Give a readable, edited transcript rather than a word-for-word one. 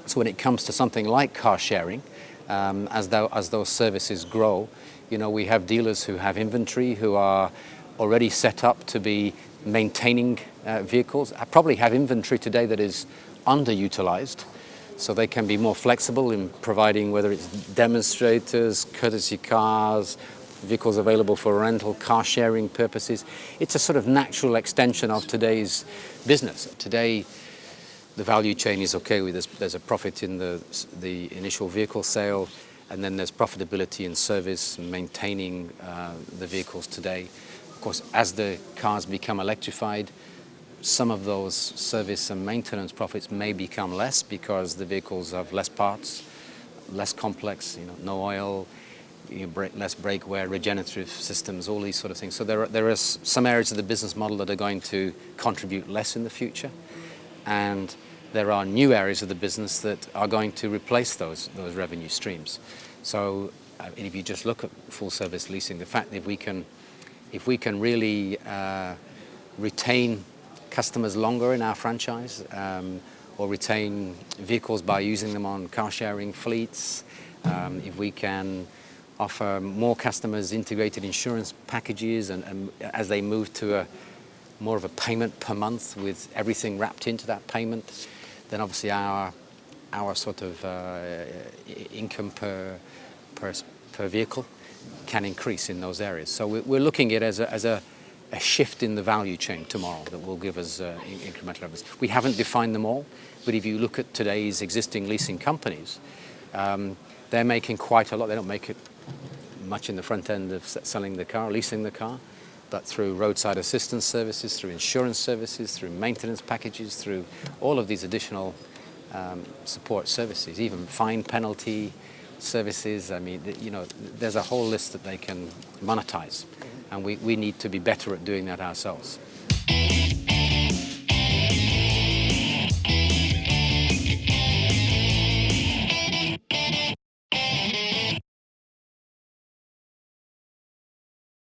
So when it comes to something like car sharing, as those services grow, we have dealers who have inventory, who are already set up to be maintaining vehicles, probably have inventory today that is underutilized, so they can be more flexible in providing, whether it's demonstrators, courtesy cars, vehicles available for rental, car sharing purposes. It's a sort of natural extension of today's business. Today, the value chain is okay. There's a profit in the initial vehicle sale, and then there's profitability in service and maintaining the vehicles today. Of course, as the cars become electrified, some of those service and maintenance profits may become less because the vehicles have less parts, less complex, no oil, less brake wear, regenerative systems, all these sort of things. So there are some areas of the business model that are going to contribute less in the future, and there are new areas of the business that are going to replace those revenue streams. So if you just look at full service leasing, the fact that if we can really retain customers longer in our franchise, or retain vehicles by using them on car sharing fleets, if we can offer more customers integrated insurance packages, and as they move to more of a payment per month with everything wrapped into that payment, then obviously our sort of income per vehicle can increase in those areas. So we're looking at it as a shift in the value chain tomorrow that will give us incremental revenues. We haven't defined them all, but if you look at today's existing leasing companies, they're making quite a lot. They don't make it much in the front end of selling the car, leasing the car, but through roadside assistance services, through insurance services, through maintenance packages, through all of these additional support services, even fine penalty services. I mean, there's a whole list that they can monetize, and we need to be better at doing that ourselves.